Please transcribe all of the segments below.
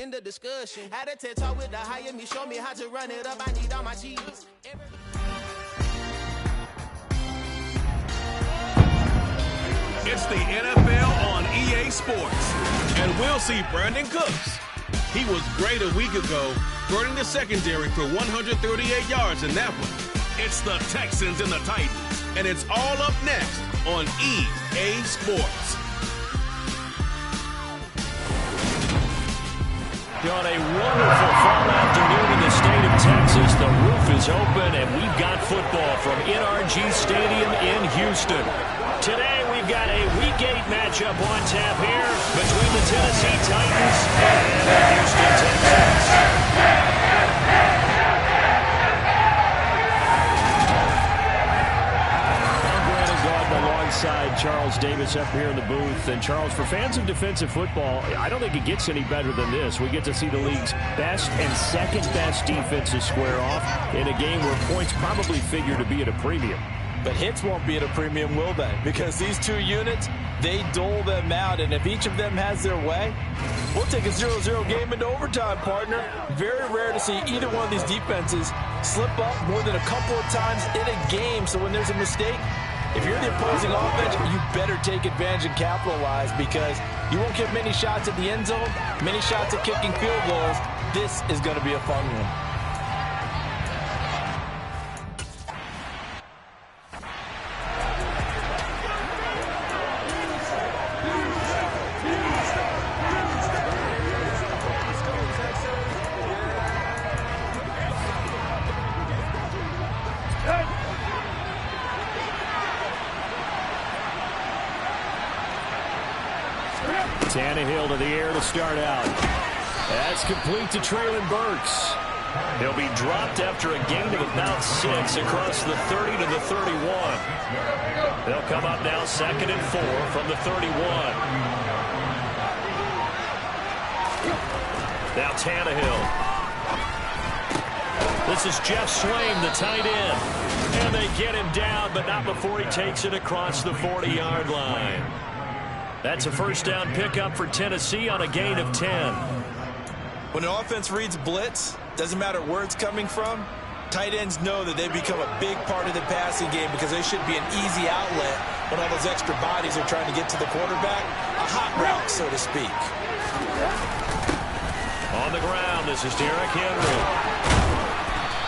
in the discussion. Had a TED talk with the higher me, show me how to run it up. I need all my cheese. It's the NFL on EA Sports, and we'll see Brandon Cooks. He was great a week ago, burning the secondary for 138 yards in that one. It's the Texans and the Titans, and it's all up next on EA Sports. On a wonderful fall afternoon in the state of Texas, the roof is open, and we've got football from NRG Stadium in Houston. Today, we've got a Week 8 matchup on tap here between the Tennessee Titans and the Houston Texans. Alongside Charles Davis up here in the booth. And Charles, for fans of defensive football, I don't think it gets any better than this. We get to see the league's best and second best defenses square off in a game where points probably figure to be at a premium. But hits won't be at a premium, will they? Because these two units, they dole them out. And if each of them has their way, we'll take a 0-0 game into overtime, partner. Very rare to see either one of these defenses slip up more than a couple of times in a game. So when there's a mistake, if you're the opposing offense, you better take advantage and capitalize, because you won't get many shots at the end zone, many shots at kicking field goals. This is going to be a fun one. Tannehill to the air to start out. That's complete to Traylon Burks. He'll be dropped after a gain of about 6 across the 30 to the 31. They'll come up now 2nd and 4 from the 31. Now Tannehill. This is Jeff Swain, the tight end. And they get him down, but not before he takes it across the 40-yard line. That's a first down pickup for Tennessee on a gain of 10. When an offense reads blitz, doesn't matter where it's coming from, tight ends know that they become a big part of the passing game, because they should be an easy outlet when all those extra bodies are trying to get to the quarterback. A hot route, so to speak. On the ground, this is Derrick Henry.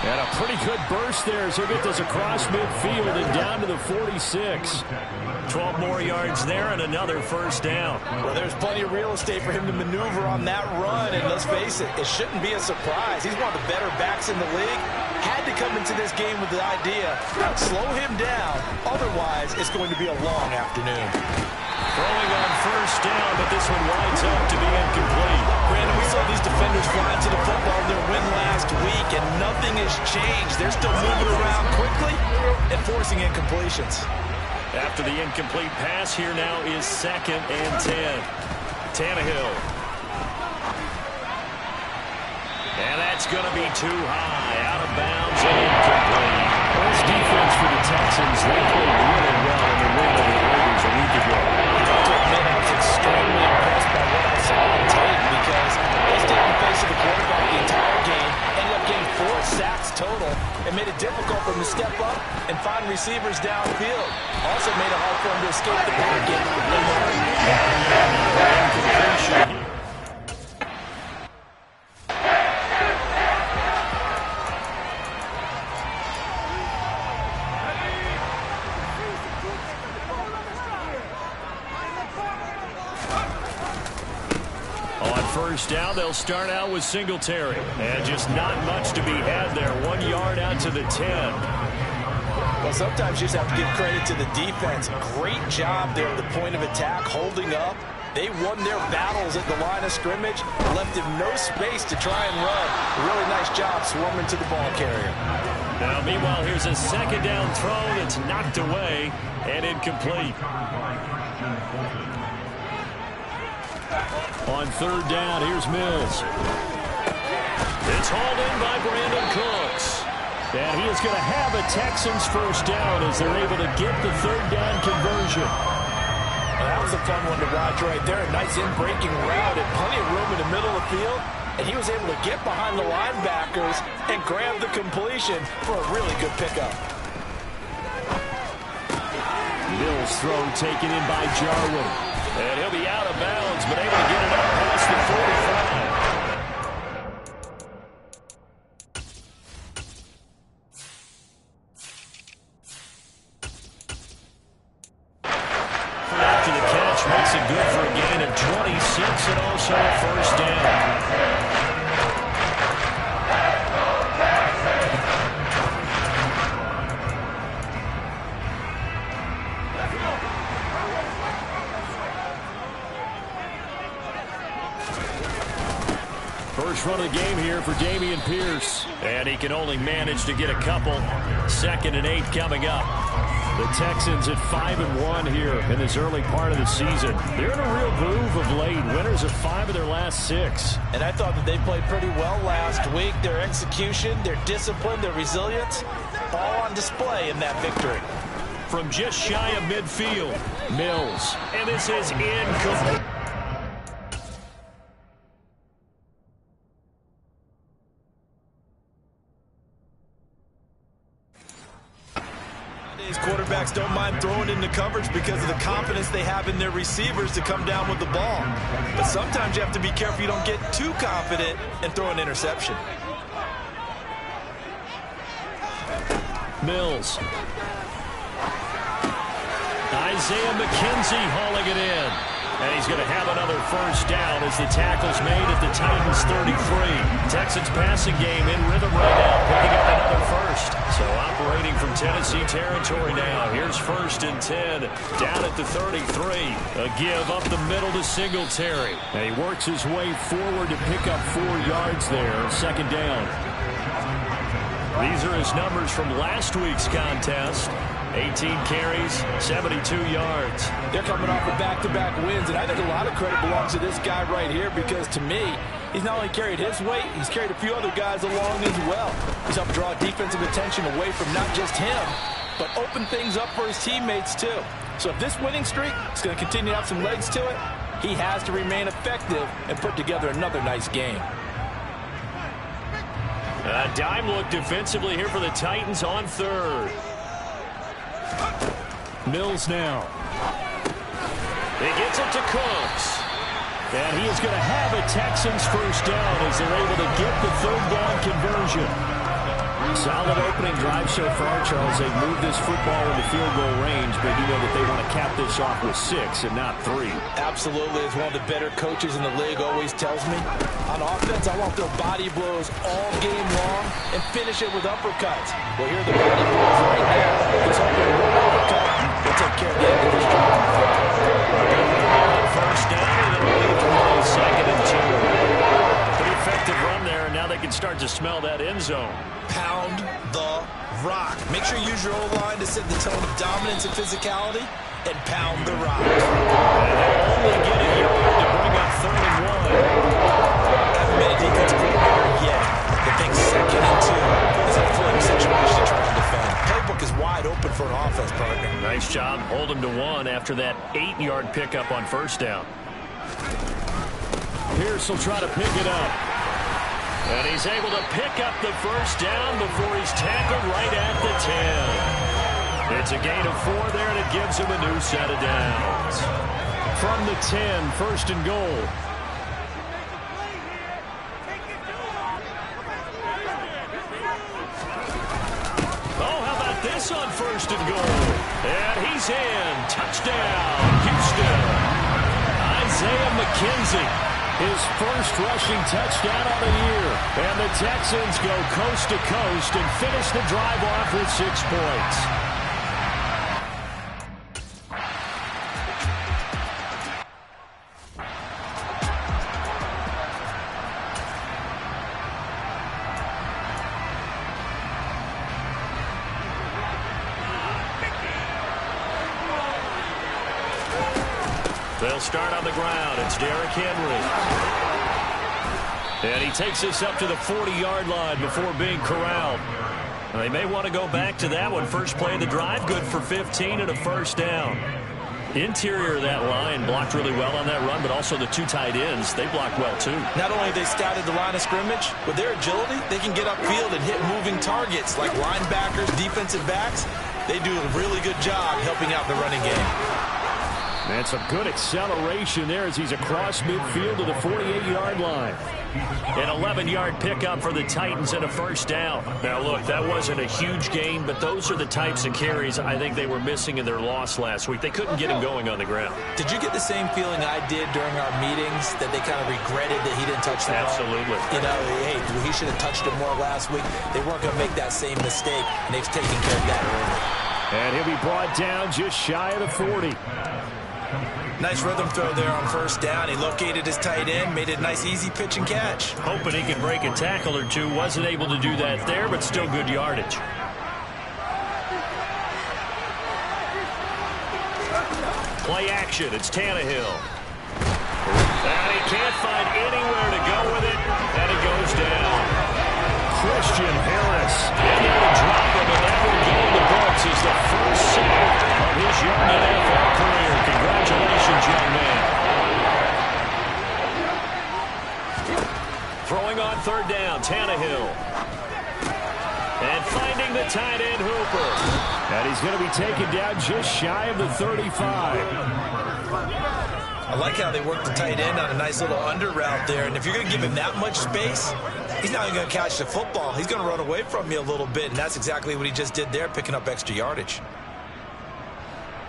And a pretty good burst there as he'll get this across midfield and down to the 46. 12 more yards there and another first down. Well, there's plenty of real estate for him to maneuver on that run, and let's face it, it shouldn't be a surprise. He's one of the better backs in the league. Had to come into this game with the idea, slow him down, otherwise it's going to be a long afternoon. Throwing on first down, but this one winds up to be incomplete. Brandon, we saw these defenders flying to the football in their win last week, and nothing has changed. They're still moving around quickly and forcing incompletions. After the incomplete pass, here now is 2nd and 10. Tannehill. And that's going to be too high. Out of bounds and incomplete. This defense for the Texans, they played really well in the win over the Raiders a week ago. I was extremely impressed by what I saw on tape, because they stayed in the face of the quarterback the entire game, ended up getting 4 sacks total, and made it difficult for him to step up and find receivers downfield. Also made it hard for him to escape the pocket. First down, they'll start out with Singletary. And just not much to be had there. 1 yard out to the 10. Well, sometimes you just have to give credit to the defense. Great job there at the point of attack, holding up. They won their battles at the line of scrimmage, left him no space to try and run. Really nice job swarming to the ball carrier. Now, meanwhile, here's a second down throw that's knocked away and incomplete. On third down, here's Mills. It's hauled in by Brandon Cooks. And he is going to have a Texans first down as they're able to get the third down conversion. That was a fun one to watch right there. A nice in-breaking route and plenty of room in the middle of the field. and he was able to get behind the linebackers and grab the completion for a really good pickup. Mills' throw taken in by Jarwin. And he'll be out of bounds, but able to get it up past the 45. After the catch, makes it good for a gain of 26 and also a first down. First run of the game here for Dameon Pierce. And he can only manage to get a couple. 2nd and 8 coming up. The Texans at 5-1 here in this early part of the season. They're in a real groove of late. Winners of 5 of their last 6. And I thought that they played pretty well last week. Their execution, their discipline, their resilience, all on display in that victory. From just shy of midfield, Mills. And this is incomplete. Quarterbacks don't mind throwing into coverage because of the confidence they have in their receivers to come down with the ball. But sometimes you have to be careful you don't get too confident and throw an interception. Mills. Isaiah McKenzie hauling it in. And he's going to have another first down as the tackle's made at the Titans 33. Texans passing game in rhythm right now, picking up another first. So operating from Tennessee territory now. Here's 1st and 10 down at the 33. A give up the middle to Singletary. And he works his way forward to pick up 4 yards there. 2nd down. These are his numbers from last week's contest. 18 carries, 72 yards. They're coming off of back-to-back wins, and I think a lot of credit belongs to this guy right here because, to me, he's not only carried his weight, he's carried a few other guys along as well. He's helped draw defensive attention away from not just him, but open things up for his teammates, too. So if this winning streak is going to continue to have some legs to it, he has to remain effective and put together another nice game. A dime look defensively here for the Titans on 3rd. Mills now. He gets it to Cooks. And he is going to have a Texans first down as they're able to get the 3rd down conversion. Solid opening drive so far, Charles. They've moved this football into field goal range, but you know that they want to cap this off with 6 and not 3. Absolutely. As one of the better coaches in the league always tells me, on offense, I want their body blows all game long and finish it with uppercuts. Well, here are the body blows right there. Just hoping one uppercut will take care of the end of this job. First down, and it'll lead to 2nd and 2. Pretty effective run there, and now they can start to smell that end zone. Pound the rock. Make sure you use your O-line to set the tone of dominance and physicality, and pound the rock. And they'll only get a yard to bring up 3rd and 1. Haven't been a defensive coordinator yet. The big 2nd and 2 is a footing situation to try to defend. Playbook is wide open for an offense partner. Nice job. Hold him to 1 after that 8-yard pickup on 1st down. Pierce will try to pick it up. And he's able to pick up the first down before he's tackled right at the 10. It's a gain of 4 there, and it gives him a new set of downs. From the 10, 1st and goal. Oh, how about this on 1st and goal? And he's in. Touchdown, Houston. Isaiah McKenzie. His first rushing touchdown of the year. And the Texans go coast to coast and finish the drive off with 6 points. They'll start on the ground. It's Derrick Henry. And he takes this up to the 40-yard line before being corralled. They may want to go back to that one. First play of the drive, good for 15 and a first down. Interior of that line blocked really well on that run, but also the two tight ends, they blocked well too. Not only have they scouted the line of scrimmage, with their agility, they can get upfield and hit moving targets like linebackers, defensive backs. They do a really good job helping out the running game. And some good acceleration there as he's across midfield to the 48-yard line. An 11-yard pickup for the Titans and a first down. Now, look, that wasn't a huge gain, but those are the types of carries I think they were missing in their loss last week. They couldn't get him going on the ground. Did you get the same feeling I did during our meetings, that they kind of regretted that he didn't touch the ball? Absolutely. You know, hey, he should have touched it more last week. They weren't going to make that same mistake, and they've taken care of that early. And he'll be brought down just shy of the 40. Nice rhythm throw there on first down. He located his tight end, made it a nice easy pitch and catch. Hoping he could break a tackle or two. Wasn't able to do that there, but still good yardage. Play action. It's Tannehill. And he can't find anywhere to go with it, and it goes down. Christian Harris. And he will drop him, and that will go in the books as the first sack of his young NFL career. Congratulations, young man. Throwing on third down, Tannehill. And finding the tight end, Hooper. And he's going to be taken down just shy of the 35. I like how they work the tight end on a nice little under route there. And if you're going to give him that much space, he's not even going to catch the football. He's going to run away from you a little bit, and that's exactly what he just did there, picking up extra yardage.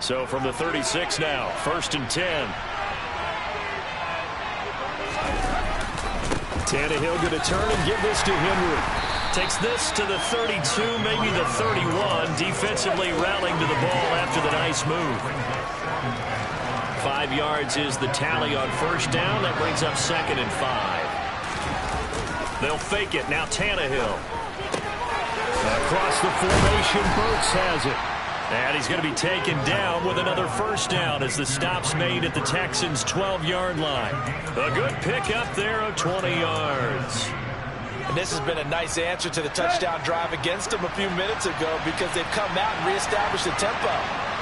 So from the 36 now, 1st and 10. Tannehill going to turn and give this to Henry. Takes this to the 32, maybe the 31. Defensively rallying to the ball after the nice move. 5 yards is the tally on first down. That brings up 2nd and 5. They'll fake it. Now Tannehill. Across the formation, Burks has it. And he's going to be taken down with another first down as the stop's made at the Texans' 12-yard line. A good pickup there of 20 yards. And this has been a nice answer to the touchdown drive against them a few minutes ago, because they've come out and reestablished the tempo.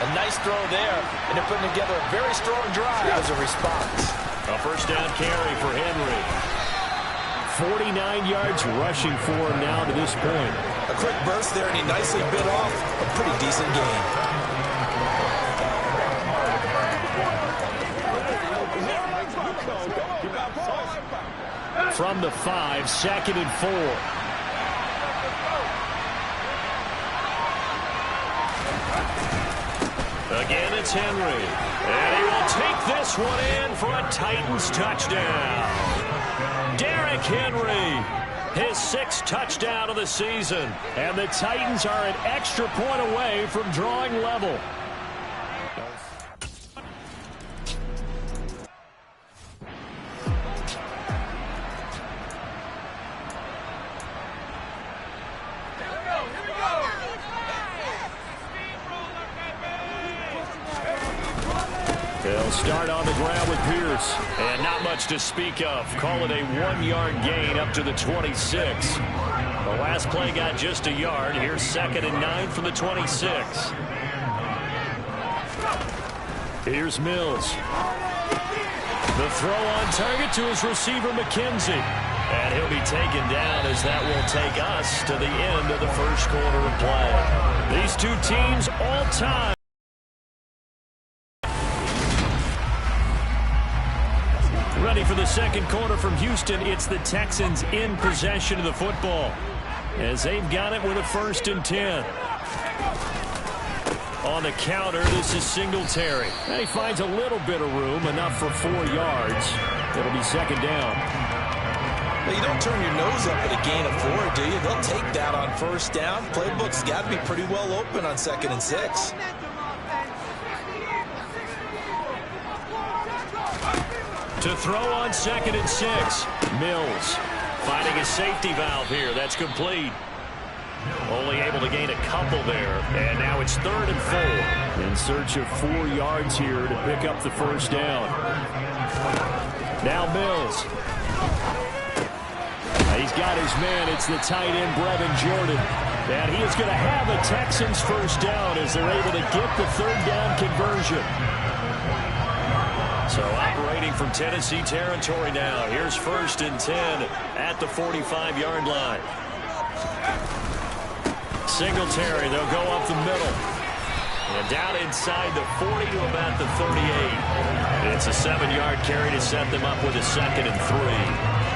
A nice throw there, and they're putting together a very strong drive as a response. A first down carry for Henry. 49 yards rushing for him now to this point. A quick burst there, and he nicely bit off a pretty decent gain. From the 5, 2nd and 4. Again, it's Henry. And he will take this one in for a Titans touchdown. Derrick Henry, his 6th touchdown of the season. And the Titans are an extra point away from drawing level. They'll start on the ground with Pierce. And not much to speak of. Call it a 1-yard gain up to the 26. The last play got just a yard. Here's 2nd and 9 from the 26. Here's Mills. The throw on target to his receiver, McKenzie. And he'll be taken down as that will take us to the end of the first quarter of play. These two teams all time. Ready for the second quarter from Houston. It's the Texans in possession of the football as they've got it with a 1st and 10. On the counter, this is Singletary. And he finds a little bit of room, enough for 4 yards. It'll be 2nd down. Well, you don't turn your nose up at a gain of 4, do you? They'll take that on first down. Playbook's got to be pretty well open on 2nd and 6. To throw on 2nd and 6. Mills finding a safety valve here. That's complete. Only able to gain a couple there. And now it's 3rd and 4. In search of 4 yards here to pick up the first down. Now Mills. He's got his man. It's the tight end, Brevin Jordan. And he is going to have a Texans first down as they're able to get the 3rd down conversion. So operating from Tennessee territory now. Here's 1st and 10 at the 45-yard line. Singletary, they'll go up the middle. And down inside the 40 to about the 38. It's a 7-yard carry to set them up with a 2nd and 3.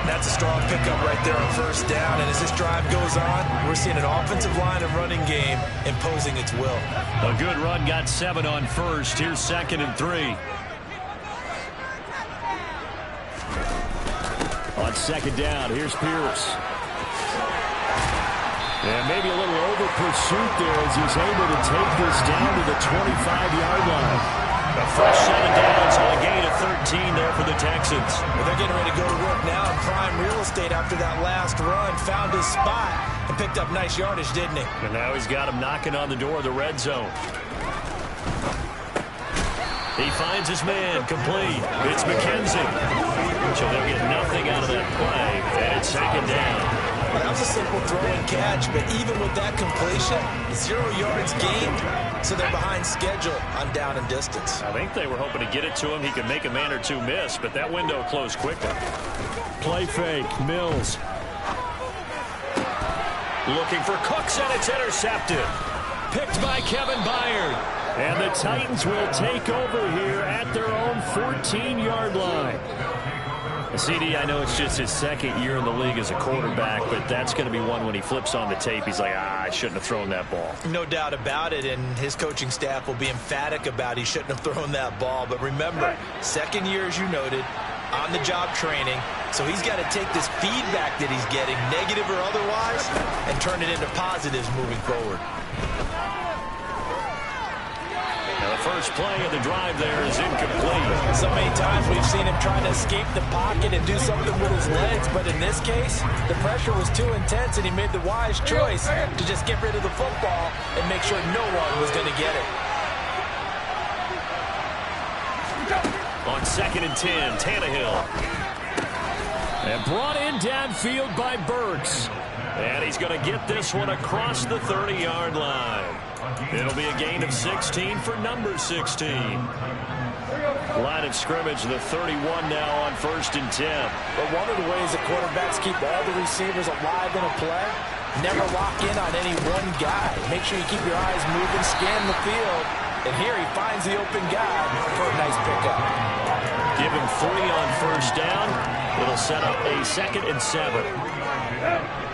That's a strong pickup right there on 1st down. And as this drive goes on, we're seeing an offensive line and running game imposing its will. A good run got 7 on 1st. Here's 2nd and 3. On 2nd down, here's Pierce. And maybe a little over pursuit there as he's able to take this down to the 25-yard line. A fresh set of downs on a gain of 13 there for the Texans. Well, they're getting ready to go to work now in prime real estate after that last run. Found his spot and picked up nice yardage, didn't he? And now he's got him knocking on the door of the red zone. He finds his man, complete. It's McKenzie. So they'll get nothing out of that play, and it's 2nd down. Well, that was a simple throw and catch, but even with that completion, 0 yards gained, so they're behind schedule on down and distance. I think they were hoping to get it to him. He could make a man or two miss, but that window closed quickly. Play fake, Mills. Looking for Cooks, and it's intercepted. Picked by Kevin Byard. And the Titans will take over here at their own 14-yard line. CD, I know it's just his 2nd year in the league as a quarterback, but that's going to be one when he flips on the tape, he's like, I shouldn't have thrown that ball. No doubt about it, and his coaching staff will be emphatic about he shouldn't have thrown that ball. But remember, 2nd year, as you noted, on-the-job training, so he's got to take this feedback that he's getting, negative or otherwise, and turn it into positives moving forward. The first play of the drive there is incomplete. So many times we've seen him trying to escape the pocket and do something with his legs, but in this case, the pressure was too intense and he made the wise choice to just get rid of the football and make sure no one was going to get it. On 2nd and 10, Tannehill. And brought in downfield by Burks. And he's going to get this one across the 30-yard line. It'll be a gain of 16 for number 16. Line of scrimmage, the 31 now on 1st and 10. But one of the ways that quarterbacks keep all the receivers alive in a play, never lock in on any one guy. Make sure you keep your eyes moving, scan the field. And here he finds the open guy for a nice pickup. Give him 3 on 1st down. It'll set up a 2nd and 7.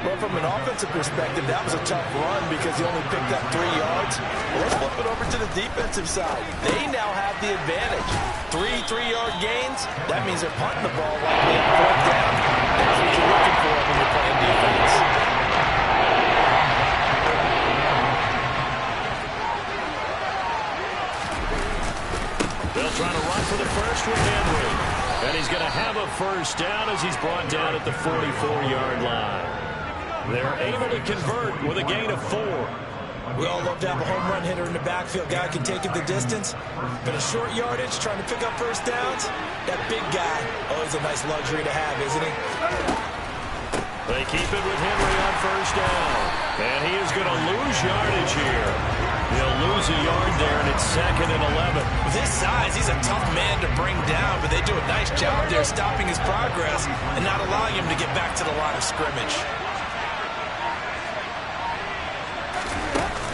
Well, from an offensive perspective, that was a tough run because he only picked up 3 yards. Well, let's flip it over to the defensive side. They now have the advantage. 3 3-yard gains. That means they're punting the ball likely on 4th down. That's what you're looking for when you're playing defense. They'll try to run for the first with Henry. And he's going to have a 1st down as he's brought down at the 44-yard line. They're able to convert with a gain of 4. We all love to have a home run hitter in the backfield. Guy can take it the distance. But a short yardage, trying to pick up 1st downs, that big guy, always a nice luxury to have, isn't he? They keep it with Henry on 1st down. And he is going to lose yardage here. He'll lose a yard there, and it's 2nd and 11. With his size, he's a tough man to bring down, but they do a nice job there stopping his progress and not allowing him to get back to the line of scrimmage.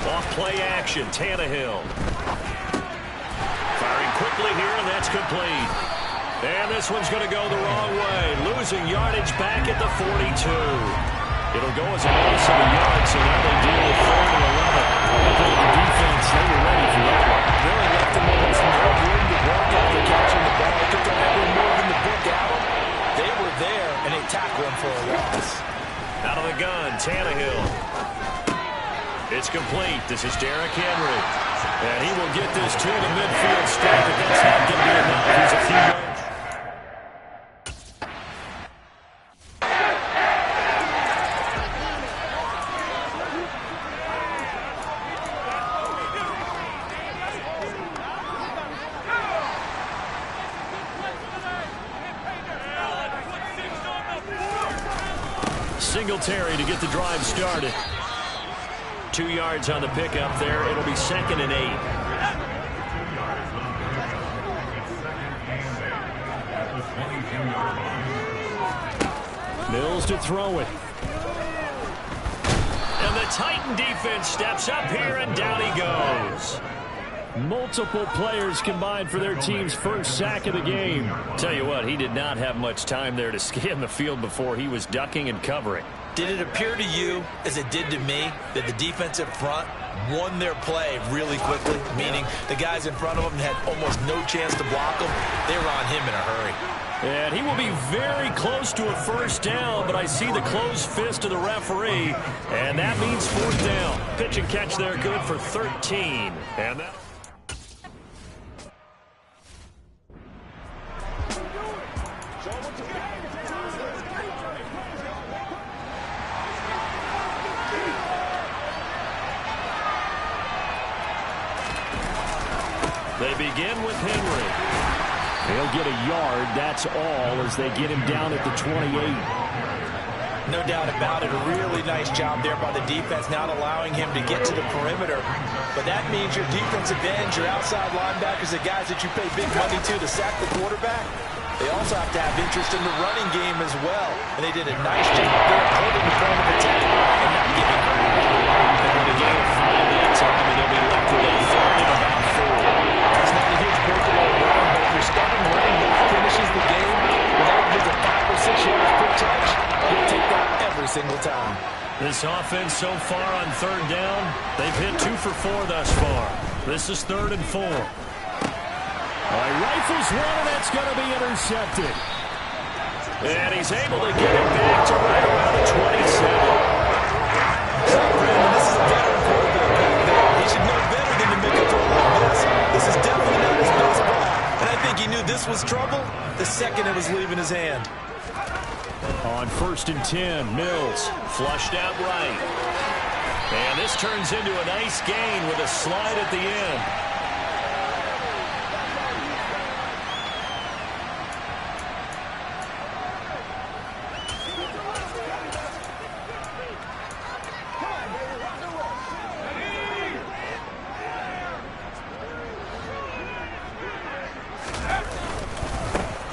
Off play action, Tannehill. Firing quickly here, and that's complete. And this one's going to go the wrong way. Losing yardage back at the 42. It'll go as a loss of a yard, so now they deal with 3rd and 11. The defense, they were ready for that one. Really left them almost no room to work after catching the ball. Took them every move in the book at them. They were there, and they tackled him for a loss. Out of the gun, Tannehill. It's complete. This is Derrick Henry. And he will get this to the midfield straight, but that's not going to be enough. He's a few yards. Singletary to get the drive started. 2 yards on the pickup there. It'll be 2nd and 8. Mills to throw it. And the Titan defense steps up here, and down he goes. Multiple players combined for their team's first sack of the game. Tell you what, he did not have much time there to scan the field before he was ducking and covering. Did it appear to you, as it did to me, that the defensive front won their play really quickly? Meaning the guys in front of them had almost no chance to block them. They were on him in a hurry. And he will be very close to a first down, but I see the closed fist of the referee, and that means fourth down. Pitch and catch there, good for 13. And that... They begin with Henry. He'll get a yard, that's all, as they get him down at the 28. No doubt about it, a really nice job there by the defense, not allowing him to get to the perimeter. But that means your defensive ends, your outside linebackers, the guys that you pay big money to sack the quarterback, they also have to have interest in the running game as well. And they did a nice job there holding the point of attack and not giving ground. And when the game of 5 that time, and they'll be left with a third and about 4. It's not a huge breakaway run, but if your starting running back finishes the game with averages of 5 or 6 yards per touch, you'll take that every single time. This offense so far on third down, they've hit 2 for 4 thus far. This is 3rd and 4. Rifles one, and that's going to be intercepted. And he's able to get it back to right around the 27. So, Brandon, this is a veteran quarterback back there. He should know better than to make a throw like this. This is definitely not his best ball. And I think he knew this was trouble the second it was leaving his hand. On 1st and 10, Mills flushed out right. And this turns into a nice gain with a slide at the end.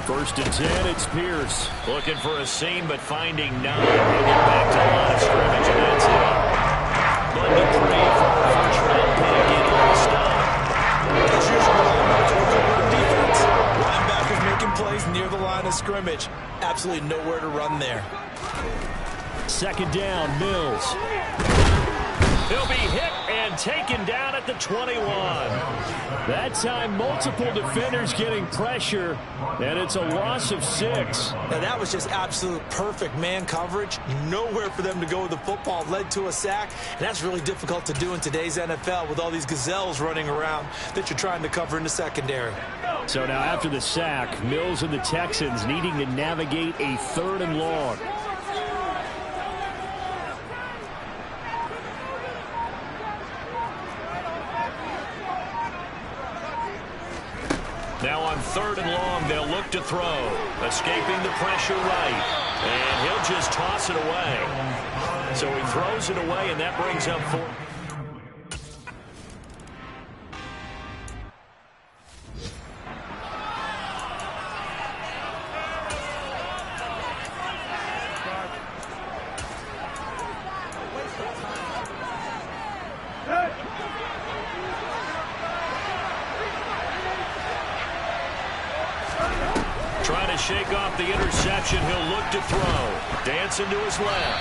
First and 10, it's Pierce. Looking for a seam, but finding none. He'll get back to the line of scrimmage, and that's it. Bud Dupree for a first-round pick in on the stop. That's usually what I'm about to do defense. Linebackers making plays near the line of scrimmage. Absolutely nowhere to run there. 2nd down, Mills. He'll be hit and taken down at the 21. That time, multiple defenders getting pressure, and it's a loss of 6. Now, that was just absolute perfect man coverage. Nowhere for them to go with the football. Led to a sack, and that's really difficult to do in today's NFL with all these gazelles running around that you're trying to cover in the secondary. So now after the sack, Mills and the Texans needing to navigate a 3rd and long. Now on 3rd and long, they'll look to throw. Escaping the pressure right. And he'll just toss it away. So he throws it away, and that brings up 4. Trying to shake off the interception. He'll look to throw. Dancing to his left.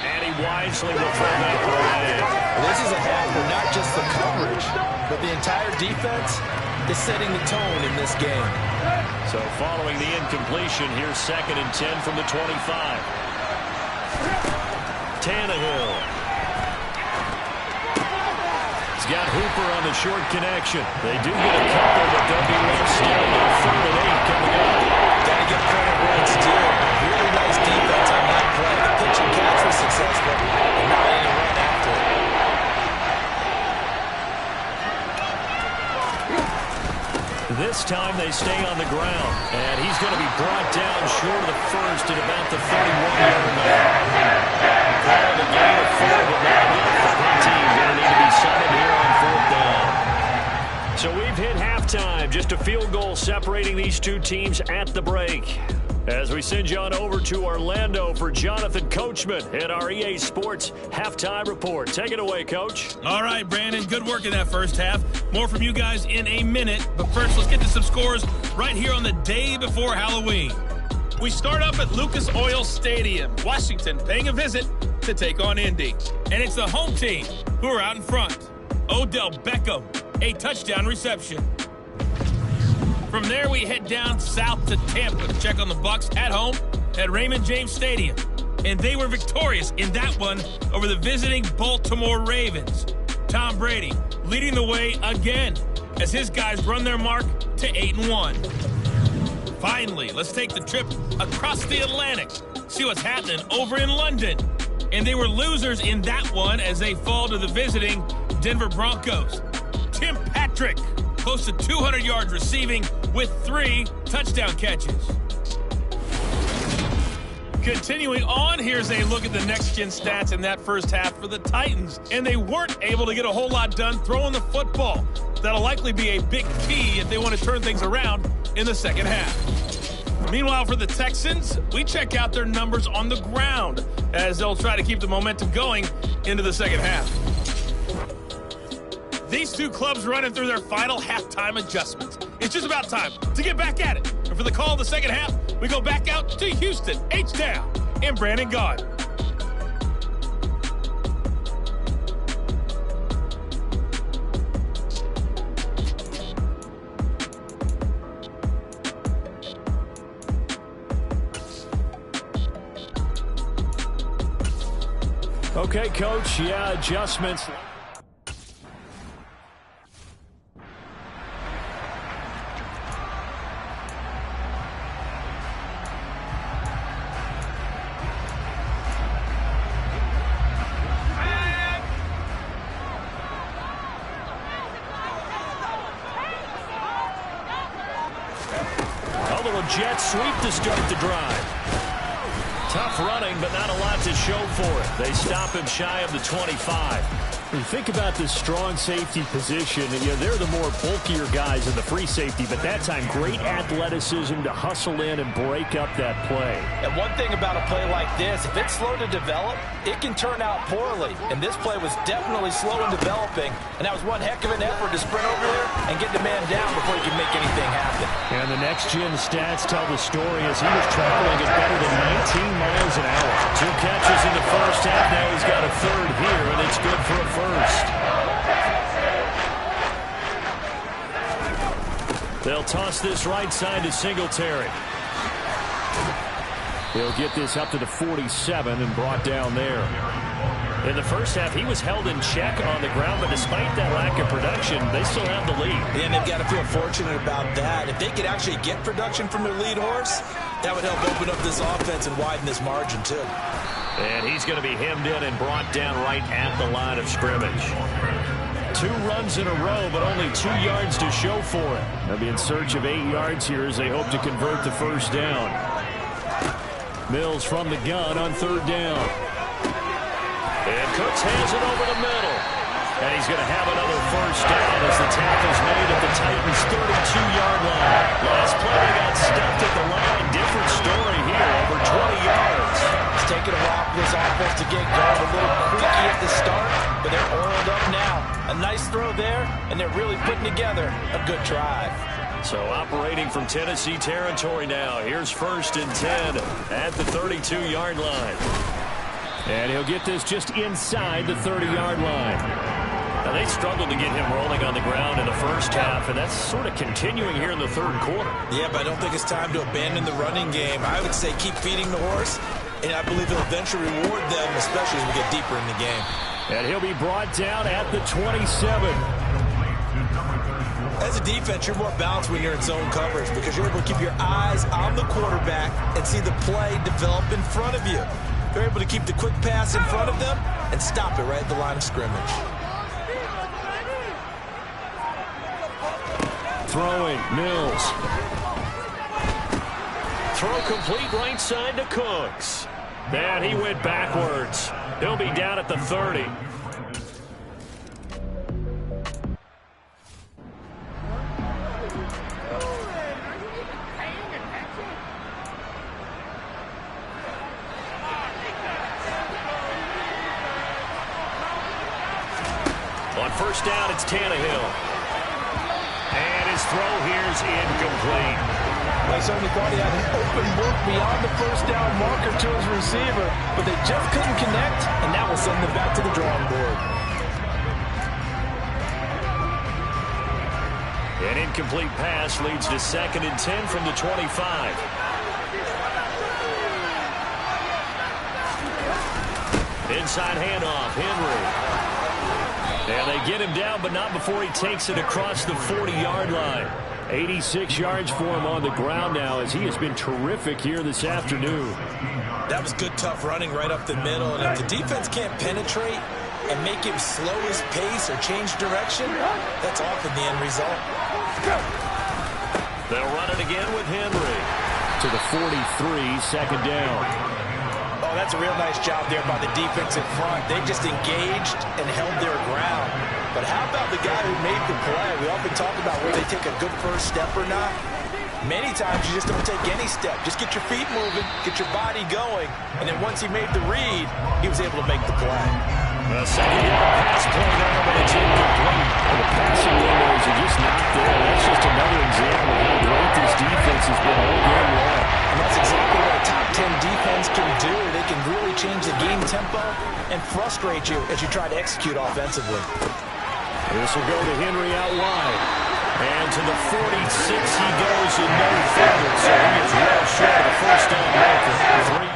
And he wisely will throw that away. This is a half where not just the coverage, but the entire defense is setting the tone in this game. So following the incompletion, here's 2nd and 10 from the 25. Tannehill. He's got Hooper on the short connection. They do get a couple, but they'll be left standing on 3rd and 8 coming up. Got to give credit where it's due. Really nice defense on that play. The pitch and catch was successful, and not any run after it. This time they stay on the ground, and he's going to be brought down short of the first at about the 41-yard line. Calling a gain of 4, but not enough for the team. Going to need to be summoned here on 4th down. So we've hit halftime. Just a field goal separating these two teams at the break. As we send you on over to Orlando for Jonathan Coachman at our EA Sports Halftime Report. Take it away, Coach. All right, Brandon, good work in that first half. More from you guys in a minute. But first, let's get to some scores right here on the day before Halloween. We start up at Lucas Oil Stadium, Washington, paying a visit to take on Indy. And it's the home team who are out in front. Odell Beckham, a touchdown reception. From there, we head down south to Tampa to check on the Bucs at home at Raymond James Stadium. And they were victorious in that one over the visiting Baltimore Ravens. Tom Brady leading the way again as his guys run their mark to 8-1. Finally, let's take the trip across the Atlantic, see what's happening over in London. And they were losers in that one as they fall to the visiting Denver Broncos. Tim Patrick, close to 200 yards receiving with 3 touchdown catches. Continuing on, here's a look at the next-gen stats in that first half for the Titans. And they weren't able to get a whole lot done throwing the football. That'll likely be a big key if they want to turn things around in the second half. Meanwhile, for the Texans, we check out their numbers on the ground as they'll try to keep the momentum going into the second half. These two clubs running through their final halftime adjustments. It's just about time to get back at it. And for the call of the second half, we go back out to Houston, H-Town, and Brandon Gaud. Okay, Coach. Yeah, adjustments. Jet sweep to start the drive. Tough running, but not a lot to show for it. They stop him shy of the 25. When you think about this strong safety position, they're the more bulkier guys in the free safety, but that time great athleticism to hustle in and break up that play. And one thing about a play like this, if it's slow to develop, it can turn out poorly. And this play was definitely slow in developing, and that was one heck of an effort to sprint over there and get the man down before he could make anything happen. And the next-gen stats tell the story as he was traveling at better than 19 miles an hour. 2 catches in the first half. Now he's got a third here, and it's good for a first. They'll toss this right side to Singletary. He'll get this up to the 47 and brought down there. In the first half, he was held in check on the ground, but despite that lack of production, they still have the lead. And they've got to feel fortunate about that. If they could actually get production from their lead horse, that would help open up this offense and widen this margin, too. And he's going to be hemmed in and brought down right at the line of scrimmage. 2 runs in a row, but only 2 yards to show for it. They'll be in search of 8 yards here as they hope to convert the first down. Mills from the gun on 3rd down. And Cooks hands it over the middle. And he's going to have another first down as the tackle's made at the Titans' 32-yard line. Last play, they got stuffed at the line. Different story here, over 20 yards. It's taken a while for this offense to get going. A little creaky at the start, but they're oiled up now. A nice throw there, and they're really putting together a good drive. So operating from Tennessee territory now. Here's 1st and 10 at the 32-yard line. And he'll get this just inside the 30-yard line. Now, they struggled to get him rolling on the ground in the first half, and that's sort of continuing here in the 3rd quarter. Yeah, but I don't think it's time to abandon the running game. I would say keep feeding the horse, and I believe he'll eventually reward them, especially as we get deeper in the game. And he'll be brought down at the 27. As a defense, you're more balanced when you're in zone coverage because you're able to keep your eyes on the quarterback and see the play develop in front of you. You're able to keep the quick pass in front of them and stop it right at the line of scrimmage. Throwing, Mills. Throw complete right side to Cooks. And he went backwards. He'll be down at the 30. On first down, it's Tannehill. And his throw here's incomplete. I certainly thought he had an open book beyond the first down marker to his receiver, but they just couldn't connect, and that will send them back to the drawing board. An incomplete pass leads to 2nd and 10 from the 25. Inside handoff, Henry. And they get him down, but not before he takes it across the 40-yard line. 86 yards for him on the ground now, as he has been terrific here this afternoon. That was good, tough running right up the middle. And if the defense can't penetrate and make him slow his pace or change direction, that's often the end result. They'll run it again with Henry. To the 43, 2nd down. Oh, that's a real nice job there by the defense in front. They just engaged and held their ground. But how about the guy who made the play? We often talk about whether they take a good first step or not. Many times you just don't take any step. Just get your feet moving, get your body going, and then once he made the read, he was able to make the play. The 2nd-yard pass play there, but it's incomplete. The passing windows are just not there. That's just another example of how great this defense has been all game long. And that's exactly what a top 10 defense can do. They can really change the game tempo and frustrate you as you try to execute offensively. This will go to Henry out wide. And to the 46 he goes and no further. So he is well short of the first down marker.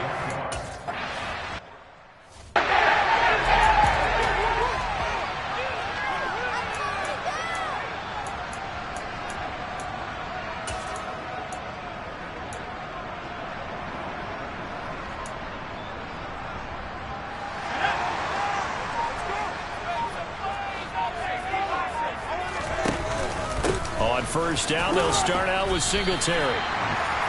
First down, they'll start out with Singletary.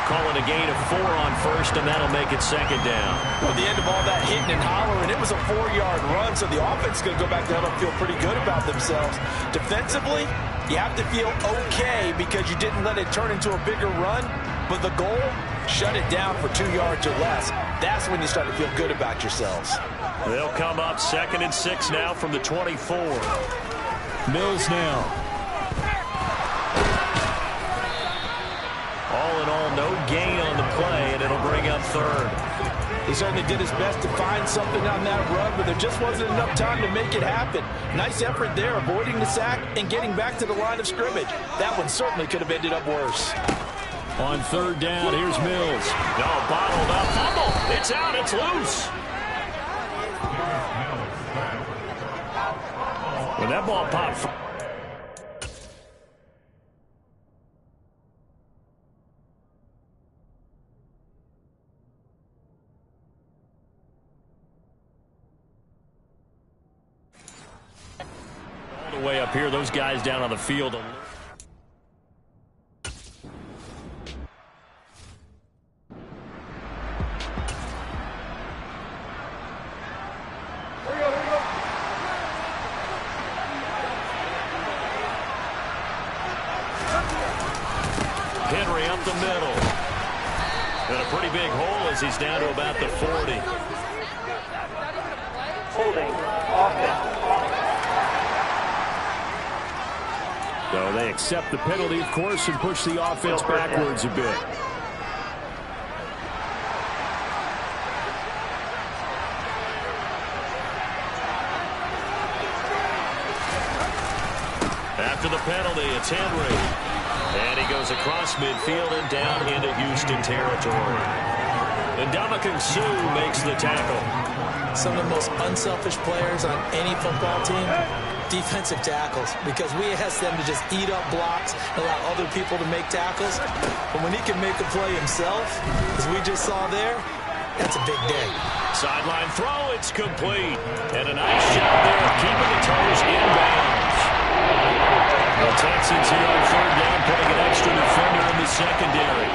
Calling a gain of 4 on first, and that'll make it 2nd down. At the end of all that hitting and hollering, it was a 4-yard run, so the offense is going to go back down and feel pretty good about themselves. Defensively, you have to feel okay because you didn't let it turn into a bigger run, but the goal, shut it down for 2 yards or less. That's when you start to feel good about yourselves. They'll come up 2nd and 6 now from the 24. Mills now. All in all, no gain on the play, and it'll bring up 3rd. He certainly did his best to find something on that run, but there just wasn't enough time to make it happen. Nice effort there, avoiding the sack and getting back to the line of scrimmage. That one certainly could have ended up worse. On 3rd down, here's Mills. No, bottled up. Fumble. It's out. It's loose. When that ball popped. Way up here, those guys down on the field. Henry up the middle. And a pretty big hole as he's down to about the 40. Holding offense. So they accept the penalty, of course, and push the offense backwards a bit. After the penalty, it's Henry. And he goes across midfield and down into Houston territory. And Ndamukong Suh makes the tackle. Some of the most unselfish players on any football team, defensive tackles, because we ask them to just eat up blocks, allow other people to make tackles. But when he can make a play himself, as we just saw there, that's a big day. Sideline throw, it's complete. And a nice job there of keeping the toes inbounds. The Texans here on 3rd down, putting an extra defender in the secondary.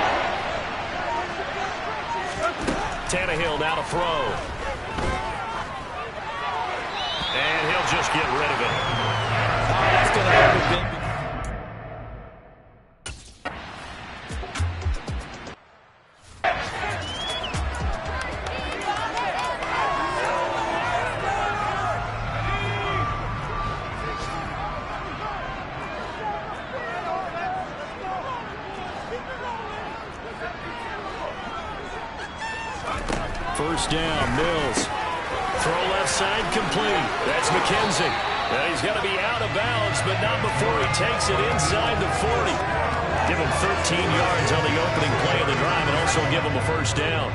Tannehill now to throw. And he'll just get rid of it. Oh, that's going to have a big... First down, Mills. Throw left side complete. That's McKenzie. And he's going to be out of bounds, but not before he takes it inside the 40. Give him 13 yards on the opening play of the drive and also give him a first down.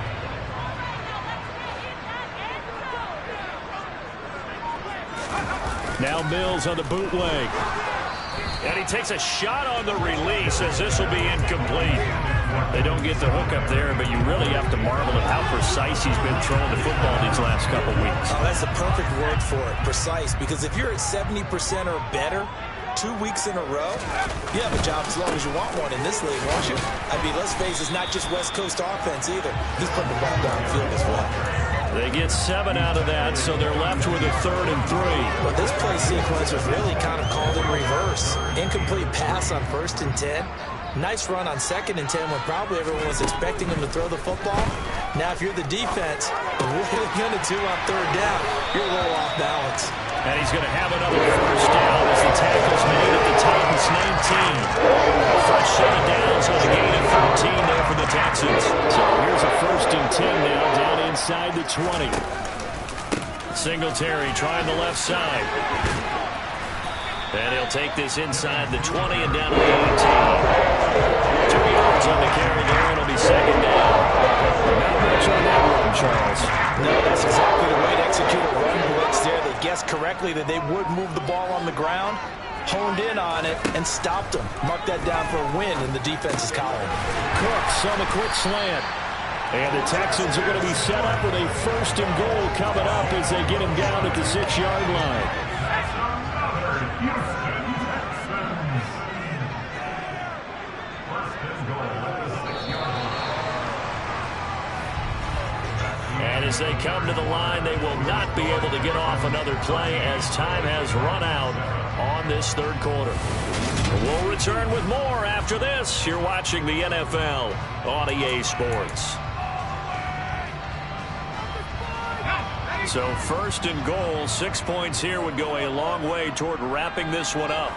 Now Mills on the bootleg. And he takes a shot on the release as this will be incomplete. They don't get the hook up there, but you really have to marvel at how precise he's been throwing the football these last couple weeks. Oh, that's the perfect word for it, precise, because if you're at 70% or better 2 weeks in a row, you have a job as long as you want one in this league, won't you? I mean, let's face it, it's not just West Coast offense either. He's putting the ball downfield as well. They get 7 out of that, so they're left with a 3rd and 3. But this play sequence was really kind of called in reverse. Incomplete pass on 1st and 10. Nice run on 2nd and 10 when probably everyone was expecting him to throw the football. Now, if you're the defense, what are they going to do on 3rd down? You're a little off balance. And he's going to have another first down as the tackle's made at the Titans' 19. Fresh set of downs with a gain of 13 there for the Texans. So here's a 1st and 10 now down inside the 20. Singletary trying the left side. And he'll take this inside the 20 and down to the 18. 2 yards on the carry there. It'll be 2nd down. Not much on that run, Charles. No, that's exactly the way to execute a run blitz there. They guessed correctly that they would move the ball on the ground, honed in on it, and stopped them. Mark that down for a win in the defense's column. Cooks on the quick slant. And the Texans are going to be set up with a 1st and goal coming up as they get him down at the 6-yard line. And as they come to the line, they will not be able to get off another play as time has run out on this 3rd quarter. We'll return with more after this. You're watching the NFL on EA Sports. So 1st and goal, 6 points here would go a long way toward wrapping this one up.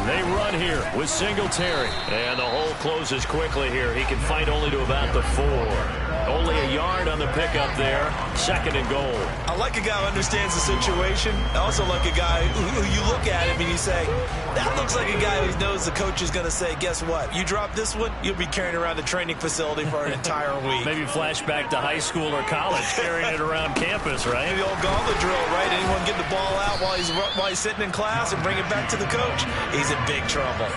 They run here with Singletary. And the hole closes quickly here. He can fight only to about the 4. Only a yard on the pickup there. 2nd and goal. I like a guy who understands the situation. I also like a guy who you look at him and you say, that looks like a guy who knows the coach is going to say, guess what? You drop this one, you'll be carrying around the training facility for an entire week. Maybe flashback to high school or college, carrying it around campus, right? Maybe the old gauntlet drill, right? Anyone get the ball out while he's sitting in class and bring it back to the coach? He's in big trouble.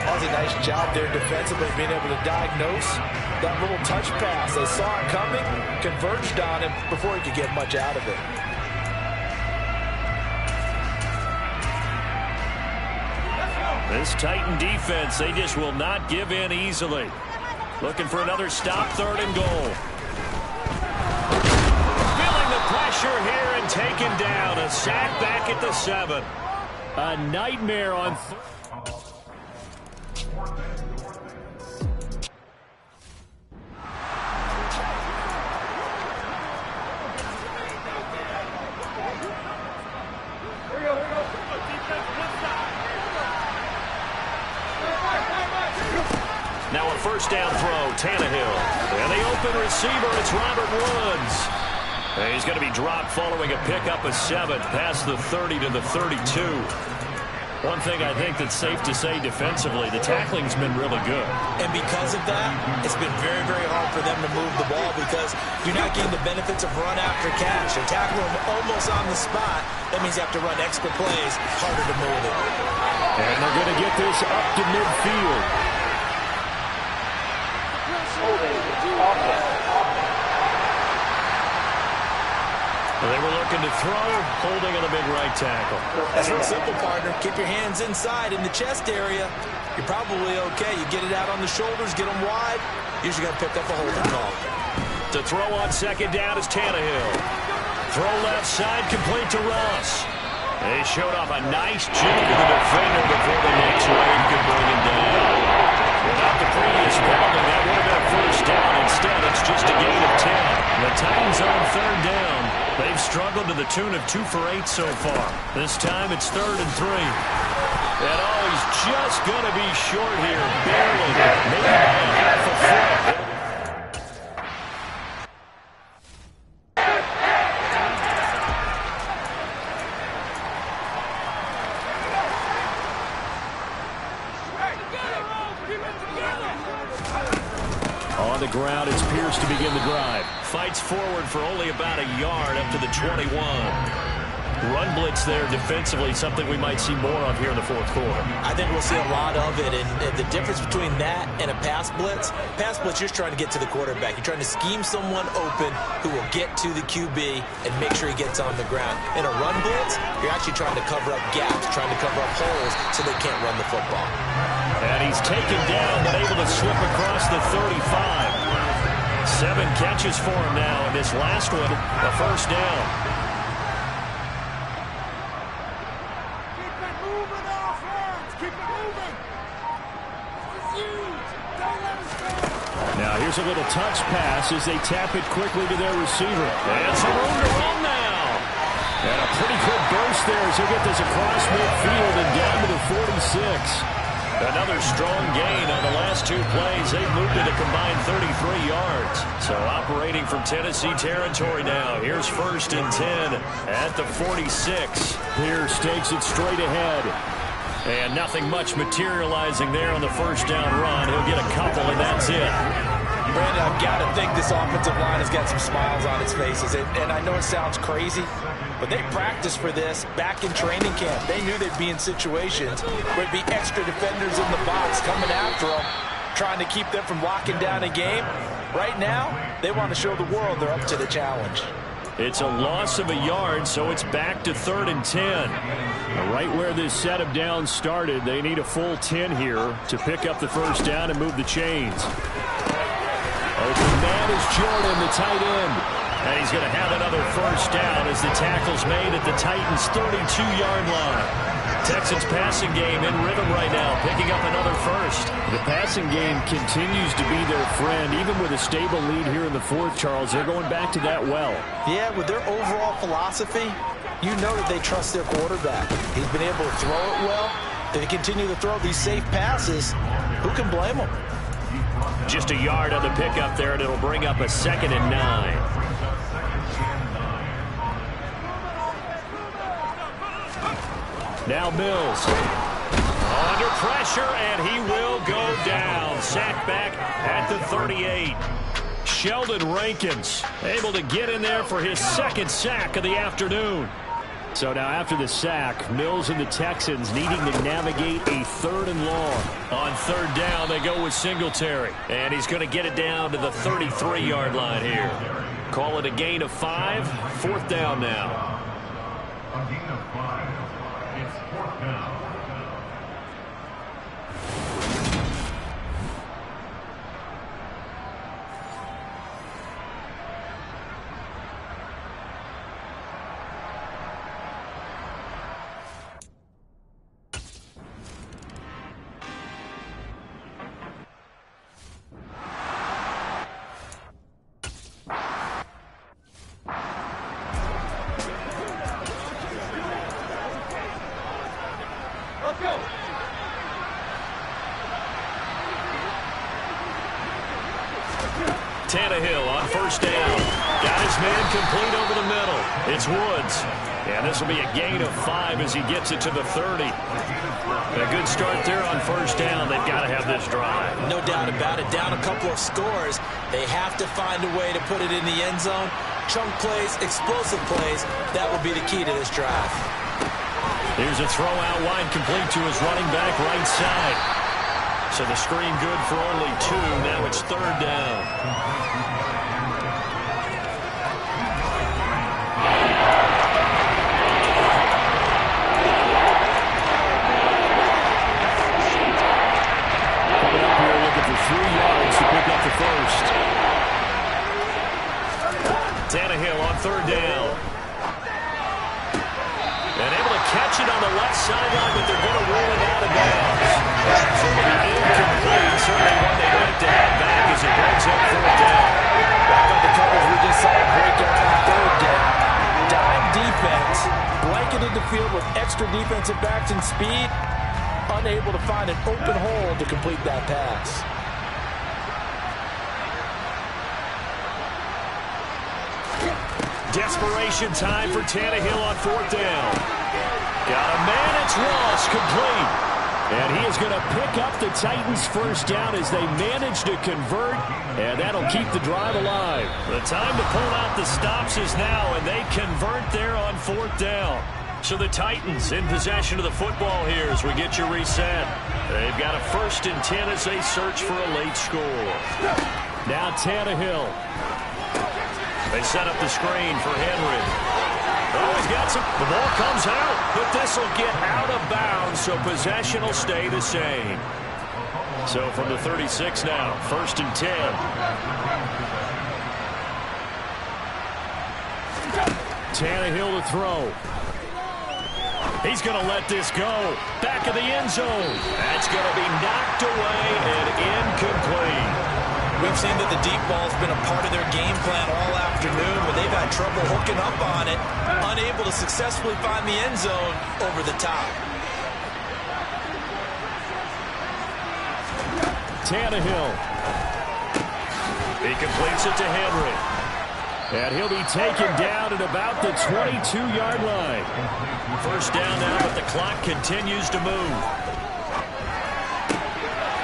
That was a nice job there defensively, being able to diagnose that little touch pass. They saw it coming, converged on him before he could get much out of it. This Titan defense, they just will not give in easily. Looking for another stop, 3rd and goal. Feeling the pressure here and taken down. A sack back at the 7. A nightmare on... Now a 1st down throw, Tannehill. And the open receiver, it's Robert Woods. And he's going to be dropped following a pickup of 7 past the 30 to the 32. One thing I think that's safe to say defensively, the tackling's been really good. And because of that, it's been very, very hard for them to move the ball because you're not getting the benefits of run after catch. You're tackling them almost on the spot. That means you have to run extra plays, harder to move it. And they're going to get this up to midfield. They were looking to throw, holding on the big right tackle. That's real simple, partner. Keep your hands inside in the chest area. You're probably okay. You get it out on the shoulders, get them wide. Usually got to pick up a holding call. To throw on 2nd down is Tannehill. Throw left side, complete to Ross. They showed off a nice juke to the defender before the next wave could bring him down. Without the previous penalty, that would have been a 1st down. Instead, it's just a gain of 10. The Titans on 3rd down. They've struggled to the tune of 2 for 8 so far. This time it's 3rd and 3. And he's just going to be short here, barely. Maybe by a half a foot. ground. It's Pierce to begin the drive. Fights forward for only about a yard up to the 21. Run blitz there defensively, something we might see more of here in the fourth quarter. I think we'll see a lot of it, and the difference between that and a pass blitz, you're trying to get to the quarterback. You're trying to scheme someone open who will get to the QB and make sure he gets on the ground. In a run blitz, you're actually trying to cover up gaps, trying to cover up holes so they can't run the football. And he's taken down, but able to slip across the 35. 7 catches for him now, and this last one, a first down. Now here's a little touch pass as they tap it quickly to their receiver. And some room to run now. And a pretty good burst there as he'll get this across midfield and down to the 46. Another strong gain on the last 2 plays. They've moved it a combined 33 yards. So operating from Tennessee territory now. Here's 1st and 10 at the 46. Pierce takes it straight ahead. And nothing much materializing there on the first down run. He'll get a couple, and that's it. Brandon, I've got to think this offensive line has got some smiles on its faces. And I know it sounds crazy, but they practiced for this back in training camp. They knew they'd be in situations where there'd be extra defenders in the box coming after them, trying to keep them from locking down a game. Right now, they want to show the world they're up to the challenge. It's a loss of a yard, so it's back to 3rd and 10. Right where this set of downs started, they need a full 10 here to pick up the first down and move the chains. Open man is Jordan, the tight end. And he's going to have another first down as the tackle's made at the Titans' 32-yard line. Texans passing game in rhythm right now, picking up another first. The passing game continues to be their friend. Even with a stable lead here in the fourth, Charles, they're going back to that well. Yeah, with their overall philosophy, you know that they trust their quarterback. He's been able to throw it well. They continue to throw these safe passes. Who can blame them? Just a yard on the pickup there, and it'll bring up a 2nd and 9. Now Mills. Under pressure, and he will go down. Sacked back at the 38. Sheldon Rankins able to get in there for his 2nd sack of the afternoon. So now after the sack, Mills and the Texans needing to navigate a 3rd and long. On 3rd down, they go with Singletary. And he's going to get it down to the 33-yard line here. Call it a gain of 5. 4th down now. A gain of 5. It's 4th down. Tannehill on 1st down. Got his man complete over the middle. It's Woods. And this will be a gain of 5 as he gets it to the 30. A good start there on 1st down. They've got to have this drive. No doubt about it. Down a couple of scores. They have to find a way to put it in the end zone. Chunk plays, explosive plays. That will be the key to this drive. Here's a throw out wide, complete to his running back right side. So the screen good for only 2. Now it's 3rd down. Tannehill on 3rd down. And able to catch it on the left sideline, but they're going to rule it out of bounds. So it'll be incomplete. Certainly one they like to have back as it brings up 4th down. Back on the coverage, we just saw a breakdown on 3rd down. Dime defense, blanketed the field with extra defensive backs and speed, unable to find an open hole to complete that pass. Desperation time for Tannehill on 4th down. Got a man, it's Ross, complete. And he is going to pick up the Titans' first down as they manage to convert, and that'll keep the drive alive. The time to pull out the stops is now, and they convert there on 4th down. So the Titans in possession of the football here as we get you reset. They've got a 1st and 10 as they search for a late score. Now Tannehill. They set up the screen for Henry. Oh, he's got some. The ball comes out, but this will get out of bounds, so possession will stay the same. So from the 36 now, 1st and 10. Tannehill to throw. He's going to let this go. Back of the end zone. That's going to be knocked away and incomplete. We've seen that the deep ball's been a part of their game plan all afternoon, but they've had trouble hooking up on it, unable to successfully find the end zone over the top. Tannehill. He completes it to Henry. And he'll be taken down at about the 22-yard line. 1st down now, but the clock continues to move.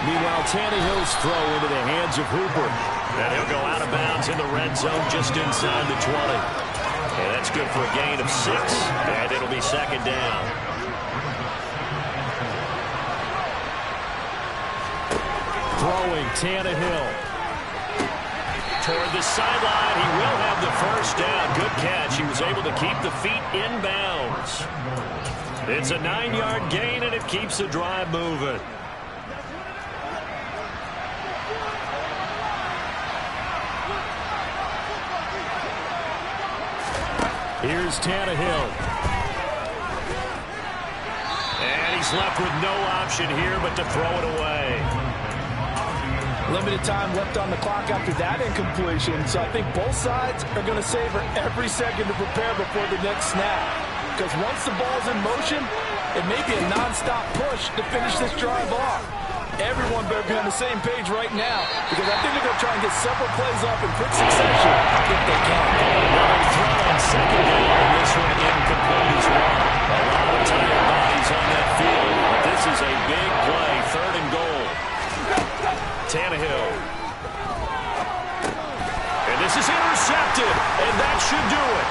Meanwhile, Tannehill's throw into the hands of Hooper. And he'll go out of bounds in the red zone just inside the 20. And that's good for a gain of 6. And it'll be 2nd down. Throwing Tannehill. Toward the sideline. He will have the 1st down. Good catch. He was able to keep the feet in bounds. It's a 9-yard gain, and it keeps the drive moving. Here's Tannehill. And he's left with no option here but to throw it away. Limited time left on the clock after that incompletion, so I think both sides are going to savor every second to prepare before the next snap. Because once the ball's in motion, it may be a non-stop push to finish this drive off. Everyone better be on the same page right now, because I think they're going to try and get several plays off in quick succession if they can. Another throw on 2nd down, and this one incomplete as well. A lot of tired bodies on that field, but this is a big play, 3rd and goal. Tannehill. And this is intercepted, and that should do it.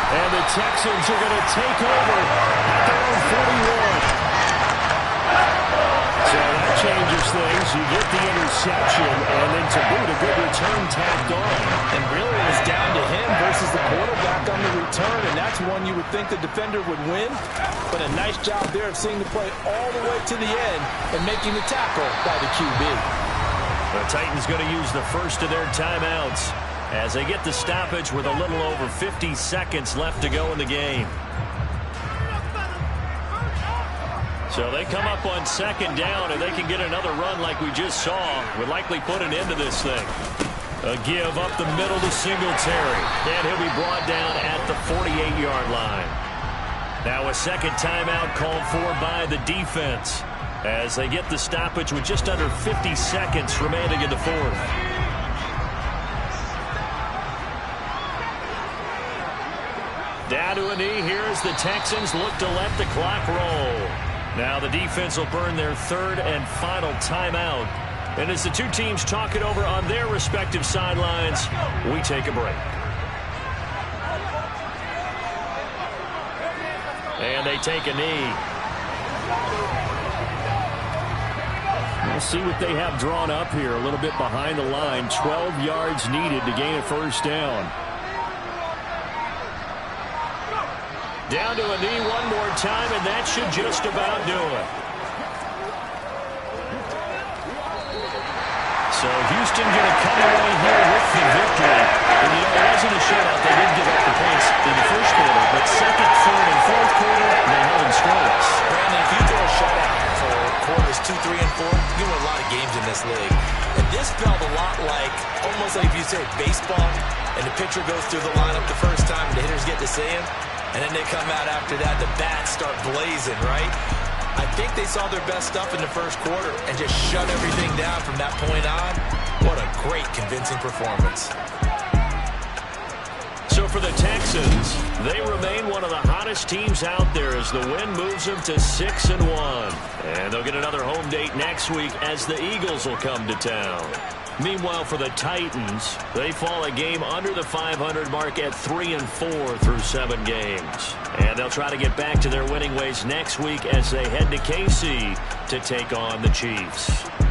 And the Texans are going to take over at their own 41. So that changes things. You get the interception, and then to boot, a good return tacked on. And really it was down to him versus the quarterback on the return, and that's one you would think the defender would win. But a nice job there of seeing the play all the way to the end and making the tackle by the QB. The Titans going to use the first of their timeouts as they get the stoppage with a little over 50 seconds left to go in the game. So they come up on 2nd down, and they can get another run like we just saw. Would likely put an end to this thing. A give up the middle to Singletary. And he'll be brought down at the 48-yard line. Now a 2nd timeout called for by the defense as they get the stoppage with just under 50 seconds remaining in the 4th. Down to a knee here as the Texans look to let the clock roll. Now the defense will burn their 3rd and final timeout. And as the two teams talk it over on their respective sidelines, we take a break. And they take a knee. We'll see what they have drawn up here a little bit behind the line. 12 yards needed to gain a 1st down. Down to a knee one more time, and that should just about do it. So Houston going to come away here with the victory. And you know, it wasn't a shutout. They didn't give up the pace in the 1st quarter, but 2nd, 3rd, and 4th quarter, they held them scoreless. Brandon, if you throw a shutout for quarters 2, 3, and 4, you win a lot of games in this league. And this felt a lot like, almost like if you say baseball, and the pitcher goes through the lineup the first time, and the hitters get to see him. And then they come out after that, the bats start blazing, right? I think they saw their best stuff in the 1st quarter and just shut everything down from that point on. What a great, convincing performance. So So for the Texans, they remain one of the hottest teams out there as the win moves them to 6-1. And they'll get another home date next week as the Eagles will come to town. Meanwhile, for the Titans, they fall a game under the 500 mark at 3-4 through 7 games. And they'll try to get back to their winning ways next week as they head to KC to take on the Chiefs.